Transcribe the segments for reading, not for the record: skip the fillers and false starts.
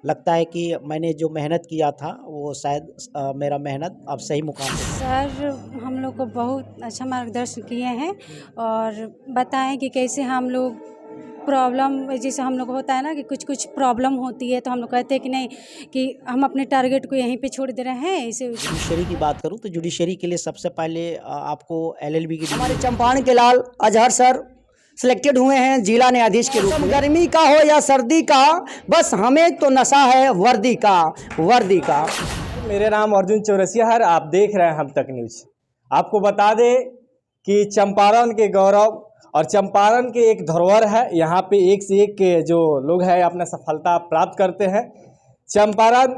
लगता है कि मैंने जो मेहनत किया था वो शायद मेरा मेहनत अब सही मुकाम पे। सर हम लोग को बहुत अच्छा मार्गदर्शन किए हैं और बताएं कि कैसे हम लोग प्रॉब्लम, जैसे हम लोग को होता है ना कि कुछ कुछ प्रॉब्लम होती है तो हम लोग कहते हैं कि नहीं, कि हम अपने टारगेट को यहीं पे छोड़ दे रहे हैं इसे। जुडिशरी की बात करूं तो जुडिशरी के लिए सबसे पहले आपको एलएलबी की हमारे चंपारण के लाल अजहर सर सिलेक्टेड हुए हैं जिला न्यायाधीश के रूप में। गर्मी का हो या सर्दी का, बस हमें तो नशा है वर्दी का। मेरा नाम अर्जुन चौरसिया है, आप देख रहे हैं हम तक न्यूज। आपको बता दें कि चंपारण के गौरव और चंपारण के एक धरोहर है। यहाँ पे एक से एक के जो लोग हैं अपना सफलता प्राप्त करते हैं। चंपारण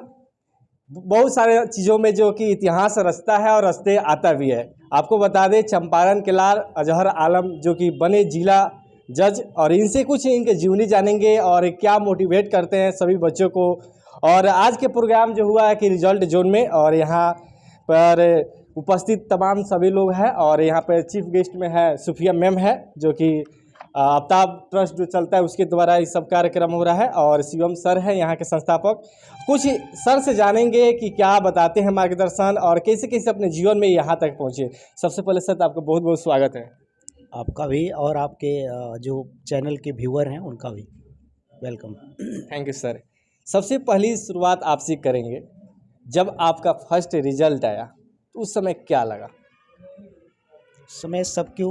बहुत सारे चीज़ों में जो कि इतिहास रचता है और रचते आता भी है। आपको बता दें चंपारण के लाल अजहर आलम जो कि बने जिला जज, और इनसे कुछ इनके जीवनी जानेंगे और क्या मोटिवेट करते हैं सभी बच्चों को। और आज के प्रोग्राम जो हुआ है कि रिजल्ट जोन में, और यहाँ पर उपस्थित तमाम सभी लोग हैं, और यहाँ पर चीफ गेस्ट में है सुफिया मैम है जो कि आफ्ताब ट्रस्ट जो चलता है उसके द्वारा ये सब कार्यक्रम हो रहा है, और शिवम सर है यहाँ के संस्थापक। कुछ सर से जानेंगे कि क्या बताते हैं मार्गदर्शन और कैसे कैसे अपने जीवन में यहाँ तक पहुँचे। सबसे पहले सर आपका बहुत बहुत स्वागत है। आपका भी और आपके जो चैनल के व्यूअर हैं उनका भी वेलकम। Thank you sir. सबसे पहली शुरुआत आपसे करेंगे, जब आपका फर्स्ट रिजल्ट आया तो उस समय क्या लगा? समय सबकी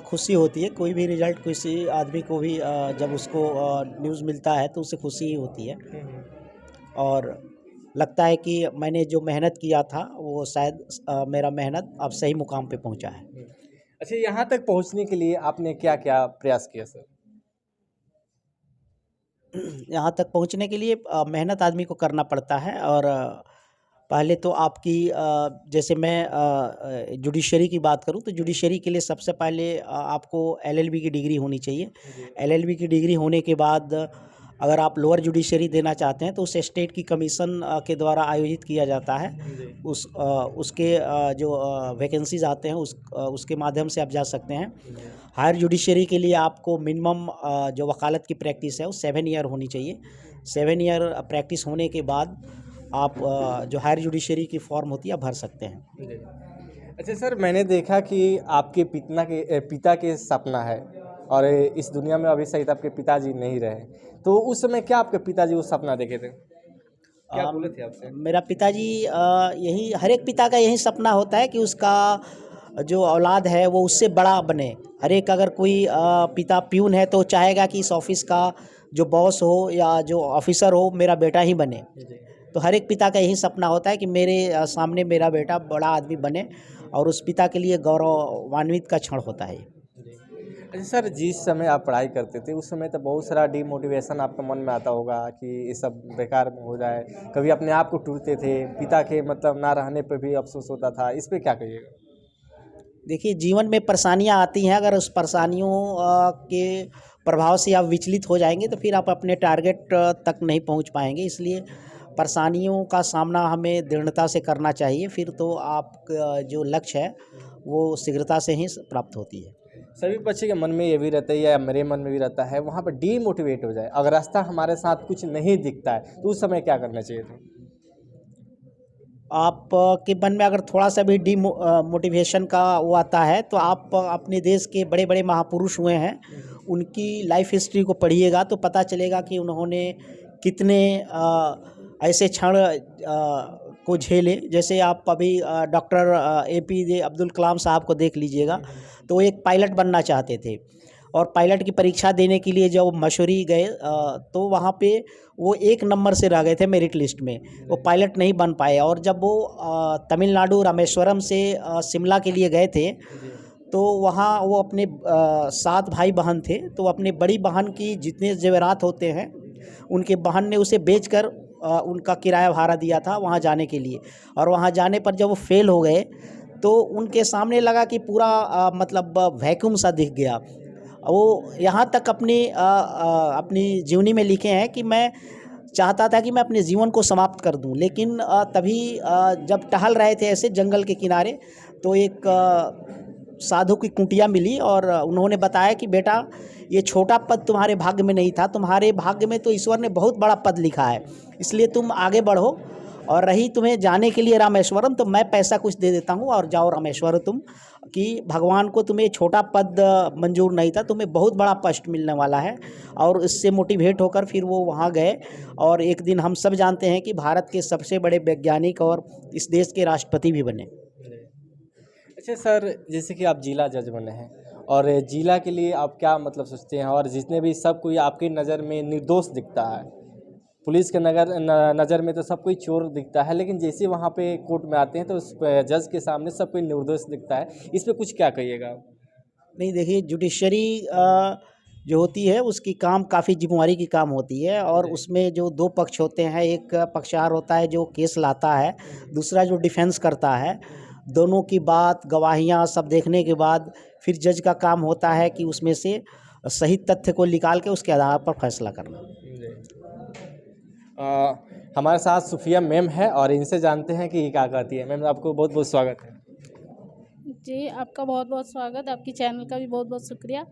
खुशी होती है, कोई भी रिजल्ट किसी आदमी को भी जब उसको न्यूज़ मिलता है तो उसे खुशी ही होती है। और लगता है कि मैंने जो मेहनत किया था वो शायद मेरा मेहनत अब सही मुकाम पे पहुंचा है। अच्छा, यहाँ तक पहुँचने के लिए आपने क्या क्या प्रयास किया सर? यहाँ तक पहुँचने के लिए मेहनत आदमी को करना पड़ता है। और पहले तो आपकी जैसे मैं जुडिशरी की बात करूँ तो जुडिशरी के लिए सबसे पहले आपको एलएलबी की डिग्री होनी चाहिए। एलएलबी की डिग्री होने के बाद अगर आप लोअर जुडिशरी देना चाहते हैं तो उस स्टेट की कमीशन के द्वारा आयोजित किया जाता है। उसके जो वैकेंसीज आते हैं उसके माध्यम से आप जा सकते हैं। हायर जुडिशरी के लिए आपको मिनिमम जो वकालत की प्रैक्टिस है वो 7 ईयर होनी चाहिए। 7 ईयर प्रैक्टिस होने के बाद आप जो हायर जुडिशरी की फॉर्म होती है भर सकते हैं। अच्छा सर, मैंने देखा कि आपके पिता के सपना है, और इस दुनिया में अभी सहित आपके पिताजी नहीं रहे, तो उस समय क्या आपके पिताजी वो सपना देखे थे? क्या बोले थे आपसे? मेरा पिताजी यही, हर एक पिता का यही सपना होता है कि उसका जो औलाद है वो उससे बड़ा बने। हर एक, अगर कोई पिता प्यून है तो चाहेगा कि इस ऑफिस का जो बॉस हो या जो ऑफिसर हो मेरा बेटा ही बने। तो हर एक पिता का यही सपना होता है कि मेरे सामने मेरा बेटा बड़ा आदमी बने, और उस पिता के लिए गौरवान्वित का क्षण होता है। अच्छा सर, जिस समय आप पढ़ाई करते थे उस समय तो बहुत सारा डीमोटिवेशन आपके मन में आता होगा कि ये सब बेकार में हो जाए, कभी अपने आप को टूटते थे, पिता के मतलब ना रहने पर भी अफसोस होता था, इस पर क्या कहिएगा? देखिए, जीवन में परेशानियां आती हैं, अगर उस परेशानियों के प्रभाव से आप विचलित हो जाएंगे तो फिर आप अपने टारगेट तक नहीं पहुंच पाएंगे। इसलिए परेशानियों का सामना हमें दृढ़ता से करना चाहिए, फिर तो आप जो लक्ष्य है वो शीघ्रता से ही प्राप्त होती है। सभी बच्चे के मन में ये भी रहता है, या मेरे मन में भी रहता है, वहाँ पर डीमोटिवेट हो जाए, अगर रास्ता हमारे साथ कुछ नहीं दिखता है तो उस समय क्या करना चाहिए था? आप के मन में अगर थोड़ा सा भी मोटिवेशन का वो आता है तो आप अपने देश के बड़े बड़े महापुरुष हुए हैं उनकी लाइफ हिस्ट्री को पढ़िएगा तो पता चलेगा कि उन्होंने कितने ऐसे क्षण को झेले। जैसे आप अभी डॉक्टर APJ अब्दुल कलाम साहब को देख लीजिएगा, तो वो एक पायलट बनना चाहते थे, और पायलट की परीक्षा देने के लिए जब मसूरी गए तो वहाँ पे वो 1 नंबर से रह गए थे मेरिट लिस्ट में, वो पायलट नहीं बन पाए। और जब वो तमिलनाडु रामेश्वरम से शिमला के लिए गए थे तो वहाँ वो अपने 7 भाई बहन थे, तो अपने बड़ी बहन की जितने जेवरात होते हैं उनके बहन ने उसे बेचकर उनका किराया भाड़ा दिया था वहाँ जाने के लिए। और वहाँ जाने पर जब वो फेल हो गए तो उनके सामने लगा कि पूरा मतलब वैक्यूम सा दिख गया। वो यहाँ तक अपनी जीवनी में लिखे हैं कि मैं चाहता था कि मैं अपने जीवन को समाप्त कर दूं, लेकिन तभी जब टहल रहे थे ऐसे जंगल के किनारे तो एक साधु की कुटिया मिली और उन्होंने बताया कि बेटा ये छोटा पद तुम्हारे भाग्य में नहीं था, तुम्हारे भाग्य में तो ईश्वर ने बहुत बड़ा पद लिखा है, इसलिए तुम आगे बढ़ो। और रही तुम्हें जाने के लिए रामेश्वरम, तो मैं पैसा कुछ दे देता हूँ और जाओ रामेश्वर तुम, कि भगवान को तुम्हें छोटा पद मंजूर नहीं था, तुम्हें बहुत बड़ा पोस्ट मिलने वाला है। और इससे मोटिवेट होकर फिर वो वहाँ गए और एक दिन हम सब जानते हैं कि भारत के सबसे बड़े वैज्ञानिक और इस देश के राष्ट्रपति भी बने। अच्छा सर, जैसे कि आप जिला जज बने हैं और जिला के लिए आप क्या मतलब सोचते हैं, और जितने भी सब कोई आपकी नज़र में निर्दोष दिखता है, पुलिस के नज़र में तो सब कोई चोर दिखता है, लेकिन जैसे वहाँ पे कोर्ट में आते हैं तो उस जज के सामने सब कोई निर्दोष दिखता है, इस पे कुछ क्या कहिएगा? नहीं देखिए, जुडिशरी जो होती है उसकी काम काफ़ी जिम्मेवारी की काम होती है और उसमें जो दो पक्ष होते हैं, एक पक्षकार होता है जो केस लाता है, दूसरा जो डिफेंस करता है। दोनों की बात, गवाहियाँ सब देखने के बाद फिर जज का काम होता है कि उसमें से सही तथ्य को निकाल के उसके आधार पर फैसला करना। हमारे साथ सुफिया मैम है और इनसे जानते हैं कि ये क्या कहती है। मैम, आपको बहुत बहुत स्वागत है। जी, आपका बहुत बहुत स्वागत, आपकी चैनल का भी बहुत बहुत शुक्रिया।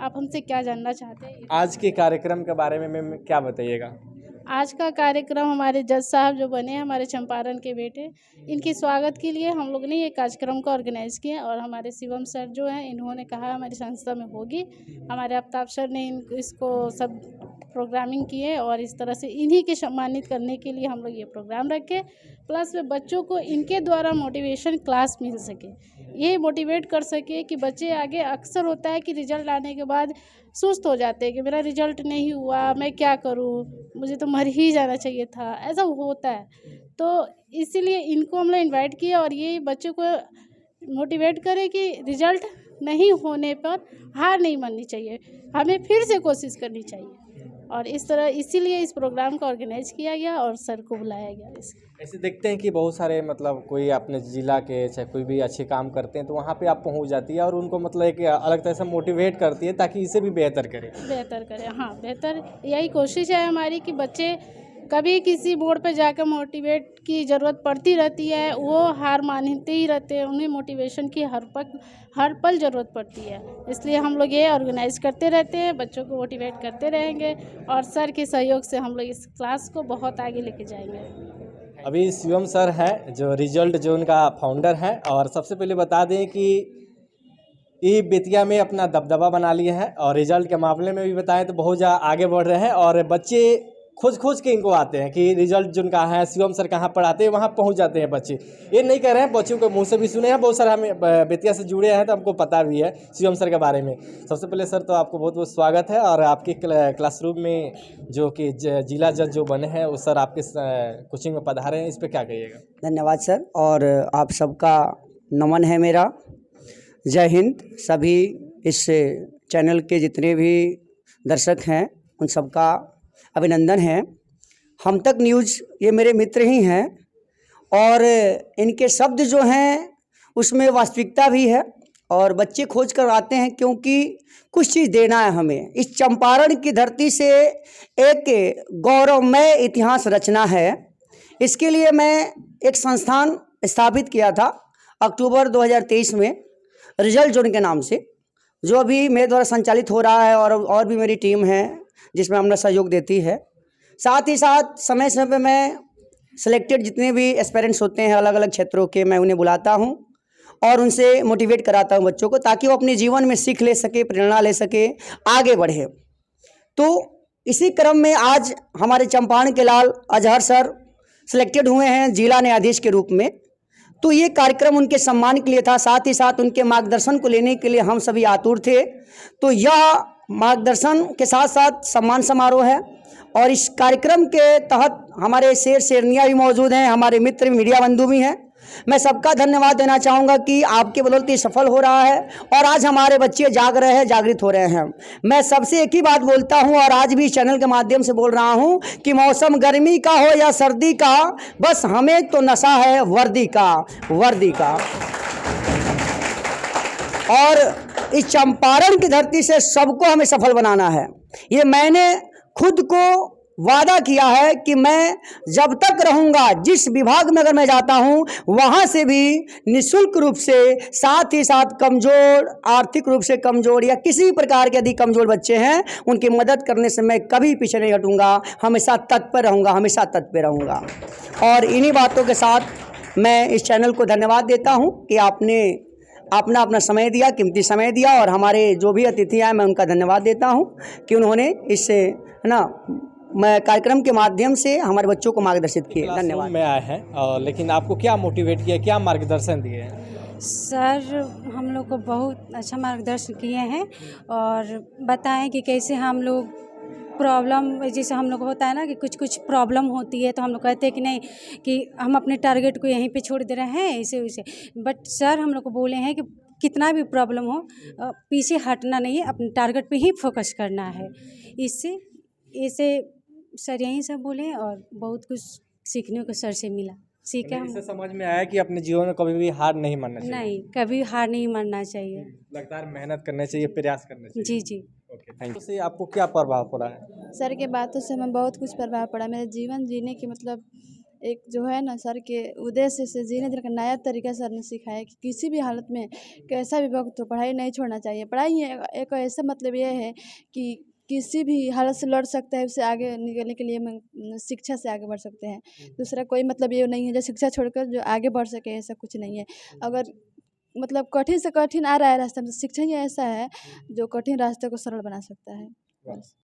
आप हमसे क्या जानना चाहते हैं? आज के कार्यक्रम के बारे में मैम क्या बताइएगा? आज का कार्यक्रम हमारे जज साहब जो बने हैं, हमारे चंपारण के बेटे, इनके स्वागत के लिए हम लोग ने ये कार्यक्रम को ऑर्गेनाइज़ किया और हमारे शिवम सर जो हैं इन्होंने कहा हमारी संस्था में होगी। हमारे आफ्ताब सर ने इसको सब प्रोग्रामिंग किए और इस तरह से इन्हीं के सम्मानित करने के लिए हम लोग ये प्रोग्राम रखे। प्लस में बच्चों को इनके द्वारा मोटिवेशन क्लास मिल सके, ये मोटिवेट कर सके कि बच्चे आगे, अक्सर होता है कि रिजल्ट आने के बाद सुस्त हो जाते हैं कि मेरा रिजल्ट नहीं हुआ, मैं क्या करूं, मुझे तो मर ही जाना चाहिए था, ऐसा होता है। तो इसीलिए इनको हमने इनवाइट किया और ये बच्चों को मोटिवेट करे कि रिजल्ट नहीं होने पर हार नहीं माननी चाहिए, हमें फिर से कोशिश करनी चाहिए। और इस तरह इसीलिए इस प्रोग्राम का ऑर्गेनाइज किया गया और सर को बुलाया गया। ऐसे देखते हैं कि बहुत सारे मतलब कोई अपने जिला के चाहे कोई भी अच्छे काम करते हैं तो वहाँ पे आप पहुँच जाती है और उनको मतलब एक अलग तरह से मोटिवेट करती है ताकि इसे भी बेहतर करें। हाँ, बेहतर यही कोशिश है हमारी कि बच्चे कभी किसी मोड़ पे जाकर मोटिवेट की ज़रूरत पड़ती रहती है, वो हार मानते ही रहते हैं, उन्हें मोटिवेशन की हर पल ज़रूरत पड़ती है। इसलिए हम लोग ये ऑर्गेनाइज़ करते रहते हैं, बच्चों को मोटिवेट करते रहेंगे और सर के सहयोग से हम लोग इस क्लास को बहुत आगे लेके जाएंगे। अभी शिवम सर है जो रिजल्ट जो उनका फाउंडर है, और सबसे पहले बता दें कि ये बेतिया में अपना दबदबा बना लिए हैं और रिजल्ट के मामले में भी बताएं तो बहुत ज़्यादा आगे बढ़ रहे हैं और बच्चे खोज के इनको आते हैं कि रिजल्ट जिनका है शिवम सर कहाँ पढ़ाते हैं वहाँ पहुँच जाते हैं बच्चे। ये नहीं कह रहे हैं, बच्चों के मुंह से भी सुने हैं, बहुत सारे हमें बेतिया से जुड़े हैं तो हमको पता भी है शिवम सर के बारे में। सबसे पहले सर तो आपको बहुत बहुत स्वागत है और आपके क्लासरूम में जो कि जिला जज जो बने हैं वो सर आपके कोचिंग में पधारे हैं, इस पर क्या कहिएगा? धन्यवाद सर, और आप सबका नमन है मेरा। जय हिंद। सभी इस चैनल के जितने भी दर्शक हैं उन सबका अभिनंदन है। हम तक न्यूज़ ये मेरे मित्र ही हैं और इनके शब्द जो हैं उसमें वास्तविकता भी है और बच्चे खोज कर आते हैं क्योंकि कुछ चीज़ देना है हमें। इस चंपारण की धरती से एक गौरवमय इतिहास रचना है। इसके लिए मैं एक संस्थान स्थापित किया था अक्टूबर 2023 में, रिजल्ट जोन के नाम से, जो अभी मेरे द्वारा संचालित हो रहा है और भी मेरी टीम है जिसमें अपना सहयोग देती है। साथ ही साथ समय समय पे मैं सिलेक्टेड जितने भी एस्पिरेंट्स होते हैं अलग अलग क्षेत्रों के, मैं उन्हें बुलाता हूं और उनसे मोटिवेट कराता हूं बच्चों को, ताकि वो अपने जीवन में सीख ले सके, प्रेरणा ले सके, आगे बढ़े। तो इसी क्रम में आज हमारे चंपारण के लाल अजहर सर सिलेक्टेड हुए हैं जिला न्यायाधीश के रूप में। तो ये कार्यक्रम उनके सम्मान के लिए था, साथ ही साथ उनके मार्गदर्शन को लेने के लिए हम सभी आतुर थे। तो यह मार्गदर्शन के साथ साथ सम्मान समारोह है और इस कार्यक्रम के तहत हमारे शेरनियाँ भी मौजूद हैं, हमारे मित्र मीडिया बंधु भी हैं। मैं सबका धन्यवाद देना चाहूँगा कि आपके बदौलत ये सफल हो रहा है और आज हमारे बच्चे जाग रहे हैं, जागृत हो रहे हैं। मैं सबसे एक ही बात बोलता हूँ और आज भी इस चैनल के माध्यम से बोल रहा हूँ कि मौसम गर्मी का हो या सर्दी का, बस हमें तो नशा है वर्दी का। और इस चंपारण की धरती से सबको हमें सफल बनाना है। ये मैंने खुद को वादा किया है कि मैं जब तक रहूंगा, जिस विभाग में अगर मैं जाता हूं, वहां से भी निःशुल्क रूप से, साथ ही साथ कमजोर, आर्थिक रूप से कमजोर या किसी प्रकार के यदि कमजोर बच्चे हैं, उनकी मदद करने से मैं कभी पीछे नहीं हटूंगा, हमेशा तत्पर रहूंगा, हमेशा तत्पर रहूंगा। और इन्हीं बातों के साथ मैं इस चैनल को धन्यवाद देता हूं कि आपने अपना समय दिया, कीमती समय दिया, और हमारे जो भी अतिथि आए मैं उनका धन्यवाद देता हूं कि उन्होंने इससे है ना, मैं कार्यक्रम के माध्यम से हमारे बच्चों को मार्गदर्शित किए। धन्यवाद। में आए हैं और लेकिन आपको क्या मोटिवेट किया, क्या मार्गदर्शन दिए हैं? सर हम लोग को बहुत अच्छा मार्गदर्शन किए हैं और बताएं कि कैसे हम लोग प्रॉब्लम, जैसे हम लोग को होता है ना कि कुछ प्रॉब्लम होती है तो हम लोग कहते हैं कि नहीं कि हम अपने टारगेट को यहीं पे छोड़ दे रहे हैं ऐसे वैसे, बट सर हम लोग को बोले हैं कि कितना भी प्रॉब्लम हो पीछे हटना नहीं है, अपने टारगेट पे ही फोकस करना है। इससे सर यही सब बोले और बहुत कुछ सीखने को सर से मिला, सीखा हम। इससे समझ में आया कि अपने जीवन में कभी भी हार नहीं मानना चाहिए। नहीं, कभी हार नहीं मानना चाहिए, लगातार मेहनत करना चाहिए, प्रयास करना चाहिए। जी जी। Okay, thank you. से आपको क्या प्रभाव पड़ा है? सर के बातों से हमें बहुत कुछ प्रभाव पड़ा। मेरे जीवन जीने की मतलब एक जो है ना, सर के उद्देश्य से जीने का नया तरीका सर ने सिखाया कि किसी भी हालत में, कैसा भी वक्त हो, पढ़ाई नहीं छोड़ना चाहिए। पढ़ाई एक ऐसा मतलब ये है कि किसी भी हालत से लड़ सकता है, उससे आगे निकलने के लिए हम शिक्षा से आगे बढ़ सकते हैं। दूसरा कोई मतलब ये नहीं है जो शिक्षा छोड़कर जो आगे बढ़ सके, ऐसा कुछ नहीं है। अगर मतलब कठिन से कठिन आ रहा है रास्ता में, शिक्षा ही ऐसा है जो कठिन रास्ते को सरल बना सकता है। बस।